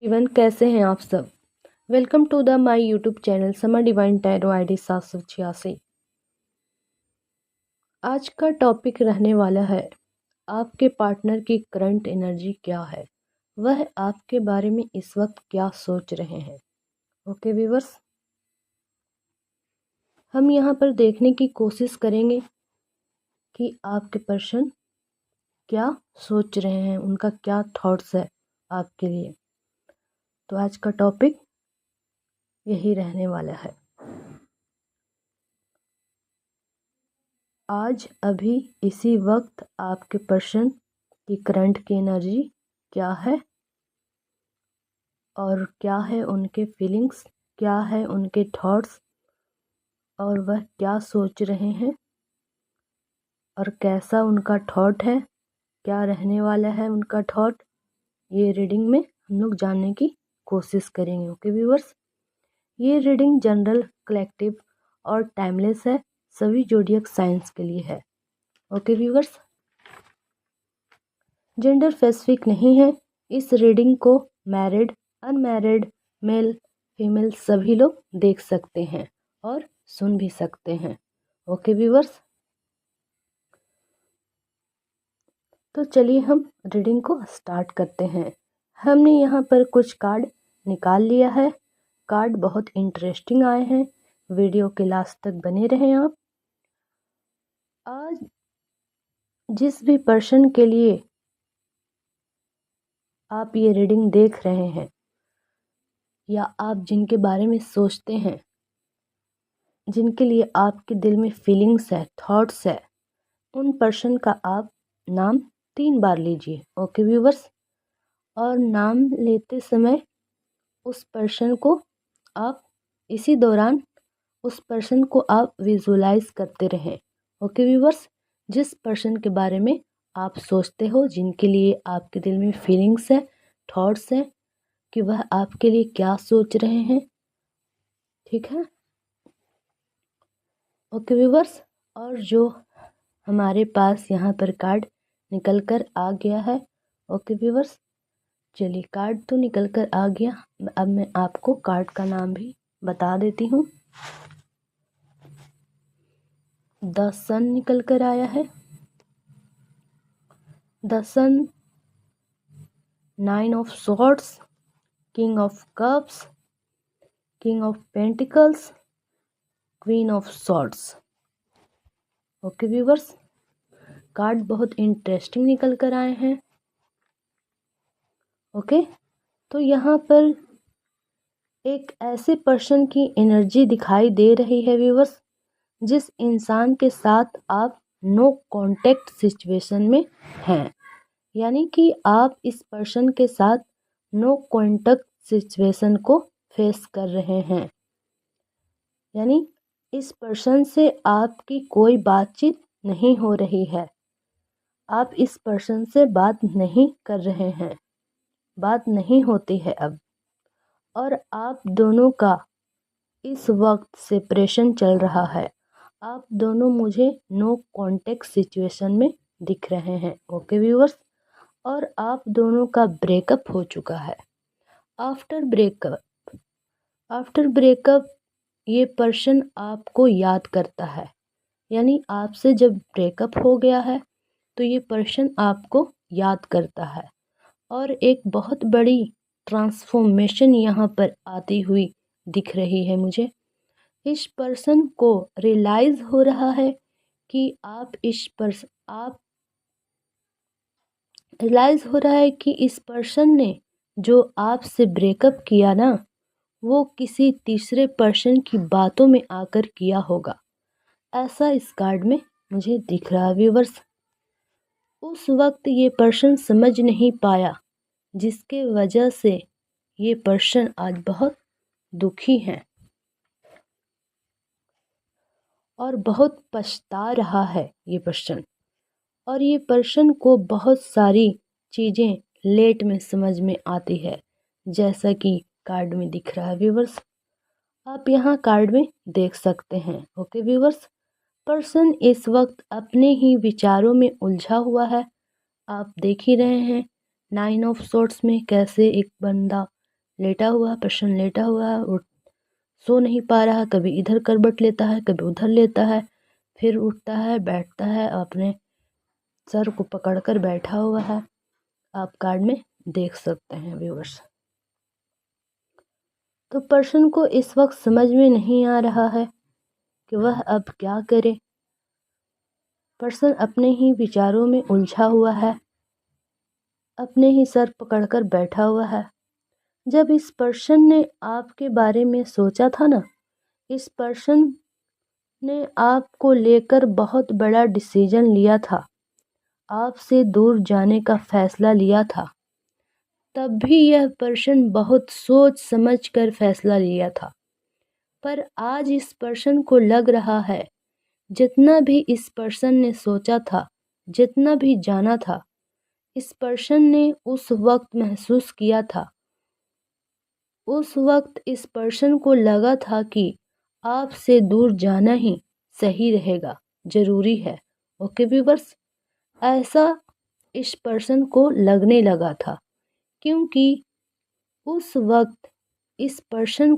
Even कैसे हैं आप सब। Welcome to the my YouTube channel Samar divine tarot ID 786। आज का टॉपिक रहने वाला है आपके पार्टनर की करंट एनर्जी क्या है, वह आपके बारे में इस वक्त क्या सोच रहे हैं। ओके व्यूअर्स, हम यहाँ पर देखने की कोशिश करेंगे कि आपके पर्सन क्या सोच रहे हैं, उनका क्या थॉट्स है आपके लिए। तो आज का टॉपिक यही रहने वाला है। आज अभी इसी वक्त आपके पर्सन की करंट की एनर्जी क्या है और क्या है उनके फीलिंग्स, क्या है उनके थॉट्स और वह क्या सोच रहे हैं और कैसा उनका थॉट है, क्या रहने वाला है उनका थॉट। ये रीडिंग में हम लोग जानने की कोशिश करेंगे। ओके व्यूअर्स, ये रीडिंग जनरल, कलेक्टिव और टाइमलेस है, सभी जोडियक साइंस के लिए है। ओके व्यूअर्स, जेंडर स्पेसिफिक नहीं है। इस रीडिंग को मैरिड, अनमैरिड, मेल, फीमेल सभी लोग देख सकते हैं और सुन भी सकते हैं। ओके व्यूअर्स, तो चलिए हम रीडिंग को स्टार्ट करते हैं। हमने यहाँ पर कुछ कार्ड निकाल लिया है। कार्ड बहुत इंटरेस्टिंग आए हैं। वीडियो के लास्ट तक बने रहें आप। आज जिस भी पर्सन के लिए आप ये रीडिंग देख रहे हैं या आप जिनके बारे में सोचते हैं, जिनके लिए आपके दिल में फीलिंग्स है, थॉट्स है, उन पर्सन का आप नाम 3 बार लीजिए। ओके व्यूवर्स, और नाम लेते समय उस पर्सन को आप इसी दौरान उस पर्सन को आप विजुलाइज करते रहें। ओके व्यूवर्स, जिस पर्सन के बारे में आप सोचते हो, जिनके लिए आपके दिल में फीलिंग्स है, थॉट्स है, कि वह आपके लिए क्या सोच रहे हैं। ठीक है ओके व्यूवर्स, और जो हमारे पास यहाँ पर कार्ड निकल कर आ गया है। ओके व्यूवर्स, चलिए कार्ड तो निकल कर आ गया। अब मैं आपको कार्ड का नाम भी बता देती हूँ। द सन निकल कर आया है। The sun, 9 of swords, king of cups, king of pentacles, queen of swords. Okay viewers, card बहुत इंटरेस्टिंग निकल कर आए हैं। ओके, तो यहाँ पर एक ऐसे पर्सन की एनर्जी दिखाई दे रही है व्यूवर्स, जिस इंसान के साथ आप नो कांटेक्ट सिचुएशन में हैं। यानी कि आप इस पर्सन के साथ नो कांटेक्ट सिचुएशन को फेस कर रहे हैं। यानी इस पर्सन से आपकी कोई बातचीत नहीं हो रही है। आप इस पर्सन से बात नहीं कर रहे हैं, बात नहीं होती है अब। और आप दोनों का इस वक्त सेपरेशन चल रहा है। आप दोनों मुझे नो कांटेक्ट सिचुएशन में दिख रहे हैं। ओके व्यूअर्स, और आप दोनों का ब्रेकअप हो चुका है। आफ्टर ब्रेकअप ये पर्सन आपको याद करता है। यानी आपसे जब ब्रेकअप हो गया है तो ये पर्सन आपको याद करता है और एक बहुत बड़ी ट्रांसफॉर्मेशन यहाँ पर आती हुई दिख रही है मुझे। इस पर्सन को रियलाइज हो रहा है कि आप रियलाइज हो रहा है कि इस पर्सन ने जो आपसे ब्रेकअप किया ना, वो किसी तीसरे पर्सन की बातों में आकर किया होगा। ऐसा इस कार्ड में मुझे दिख रहा है व्यूवर्स। उस वक्त ये पर्सन समझ नहीं पाया, जिसके वजह से ये पर्सन आज बहुत दुखी है और बहुत पछता रहा है ये पर्सन। और ये पर्सन को बहुत सारी चीज़ें लेट में समझ में आती है, जैसा कि कार्ड में दिख रहा है व्यूवर्स। आप यहाँ कार्ड में देख सकते हैं। ओके व्यूवर्स, पर्सन इस वक्त अपने ही विचारों में उलझा हुआ है। आप देख ही रहे हैं 9 ऑफ सोर्ट्स में कैसे एक बंदा लेटा हुआ, पर्सन लेटा हुआ है, उठ सो नहीं पा रहा, कभी इधर करवट लेता है, कभी उधर लेता है, फिर उठता है, बैठता है, अपने सर को पकड़कर बैठा हुआ है। आप कार्ड में देख सकते हैं व्यूअर्स। तो पर्सन को इस वक्त समझ में नहीं आ रहा है कि वह अब क्या करे। पर्सन अपने ही विचारों में उलझा हुआ है, अपने ही सर पकड़कर बैठा हुआ है। जब इस पर्सन ने आपके बारे में सोचा था ना, इस पर्सन ने आपको लेकर बहुत बड़ा डिसीजन लिया था, आपसे दूर जाने का फैसला लिया था, तब भी यह पर्सन बहुत सोच समझ कर फैसला लिया था। पर आज इस पर्सन को लग रहा है, जितना भी इस पर्सन ने सोचा था, जितना भी जाना था, इस पर्सन ने उस वक्त महसूस किया था, उस वक्त इस पर्सन को लगा था कि आपसे दूर जाना ही सही रहेगा, ज़रूरी है। ओके व्यूअर्स, ऐसा इस पर्सन को लगने लगा था, क्योंकि उस वक्त इस पर्सन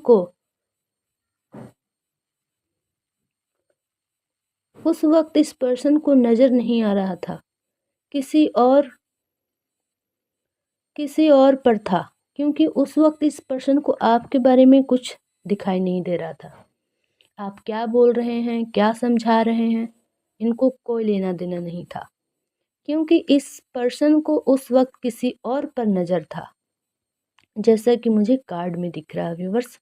को नज़र नहीं आ रहा था, किसी और पर था, क्योंकि उस वक्त इस पर्सन को आपके बारे में कुछ दिखाई नहीं दे रहा था। आप क्या बोल रहे हैं, क्या समझा रहे हैं, इनको कोई लेना देना नहीं था, क्योंकि इस पर्सन को उस वक्त किसी और पर नज़र था, जैसा कि मुझे कार्ड में दिख रहा है व्यूअर्स।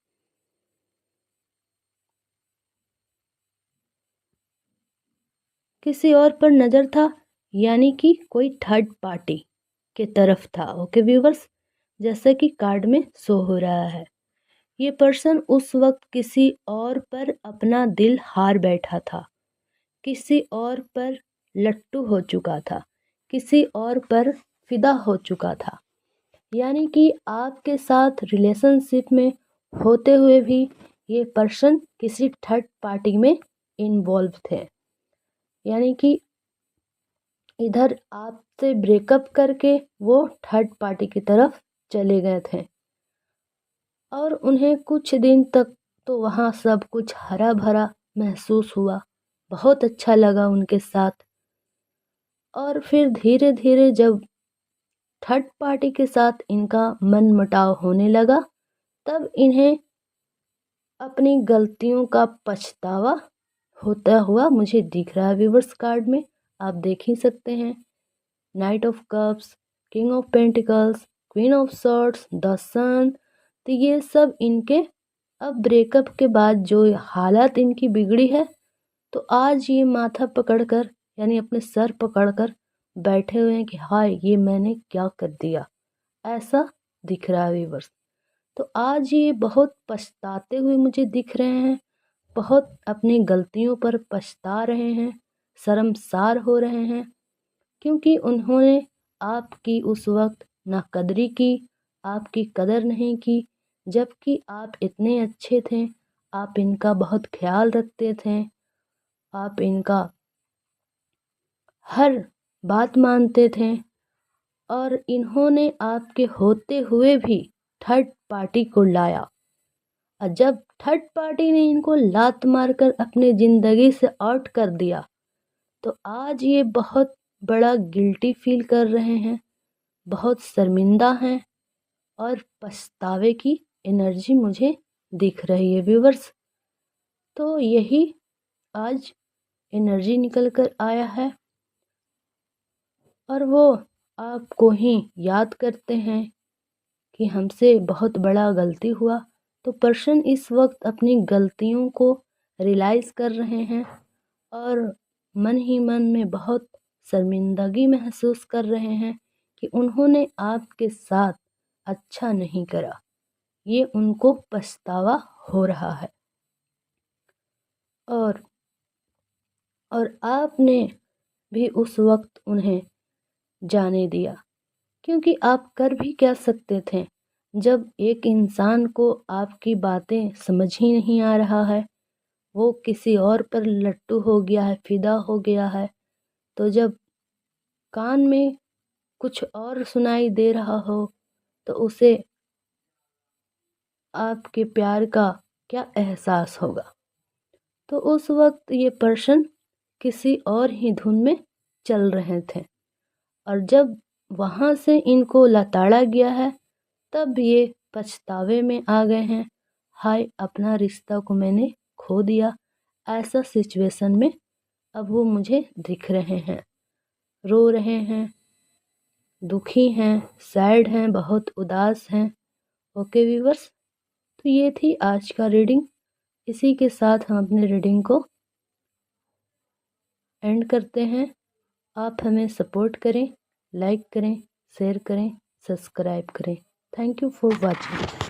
किसी और पर नज़र था, यानी कि कोई थर्ड पार्टी के तरफ था। ओके व्यूअर्स, जैसा कि कार्ड में शो हो रहा है, ये पर्सन उस वक्त किसी और पर अपना दिल हार बैठा था, किसी और पर लट्टू हो चुका था, किसी और पर फिदा हो चुका था। यानी कि आपके साथ रिलेशनशिप में होते हुए भी ये पर्सन किसी थर्ड पार्टी में इन्वॉल्व थे। यानी कि इधर आपसे ब्रेकअप करके वो थर्ड पार्टी की तरफ चले गए थे, और उन्हें कुछ दिन तक तो वहाँ सब कुछ हरा भरा महसूस हुआ, बहुत अच्छा लगा उनके साथ। और फिर धीरे धीरे जब थर्ड पार्टी के साथ इनका मनमुटाव होने लगा, तब इन्हें अपनी गलतियों का पछतावा होता हुआ मुझे दिख रहा है व्यूअर्स। कार्ड में आप देख ही सकते हैं, knight of cups, king of pentacles, queen of swords, the sun. तो ये सब इनके अब ब्रेकअप के बाद जो हालत इनकी बिगड़ी है, तो आज ये माथा पकड़कर, यानी अपने सर पकड़कर बैठे हुए हैं कि हाय, ये मैंने क्या कर दिया, ऐसा दिख रहा है व्यूअर्स। तो आज ये बहुत पछताते हुए मुझे दिख रहे हैं, बहुत अपनी गलतियों पर पछता रहे हैं, शर्मसार हो रहे हैं, क्योंकि उन्होंने आपकी उस वक्त नाकदरी की, आपकी कदर नहीं की, जबकि आप इतने अच्छे थे, आप इनका बहुत ख्याल रखते थे, आप इनका हर बात मानते थे, और इन्होंने आपके होते हुए भी थर्ड पार्टी को लाया। और जब थर्ड पार्टी ने इनको लात मारकर अपने ज़िंदगी से आउट कर दिया, तो आज ये बहुत बड़ा गिल्टी फील कर रहे हैं, बहुत शर्मिंदा हैं, और पछतावे की एनर्जी मुझे दिख रही है व्यूवर्स। तो यही आज एनर्जी निकल कर आया है, और वो आपको ही याद करते हैं कि हमसे बहुत बड़ा गलती हुआ। तो पर्सन इस वक्त अपनी गलतियों को रियलाइज़ कर रहे हैं, और मन ही मन में बहुत शर्मिंदगी महसूस कर रहे हैं कि उन्होंने आपके साथ अच्छा नहीं करा, ये उनको पछतावा हो रहा है। और आपने भी उस वक्त उन्हें जाने दिया, क्योंकि आप कर भी क्या सकते थे, जब एक इंसान को आपकी बातें समझ ही नहीं आ रहा है, वो किसी और पर लट्टू हो गया है, फिदा हो गया है, तो जब कान में कुछ और सुनाई दे रहा हो, तो उसे आपके प्यार का क्या एहसास होगा। तो उस वक्त ये पर्सन किसी और ही धुन में चल रहे थे और जब वहाँ से इनको लताड़ा गया है तब ये पछतावे में आ गए हैं। हाय, अपना रिश्ता को मैंने खो दिया। ऐसा सिचुएशन में अब वो मुझे दिख रहे हैं, रो रहे हैं, दुखी हैं, सैड हैं, बहुत उदास हैं। ओके व्यूवर्स, तो ये थी आज का रीडिंग। इसी के साथ हम अपने रीडिंग को एंड करते हैं। आप हमें सपोर्ट करें, लाइक करें, शेयर करें, सब्सक्राइब करें। Thank you for watching.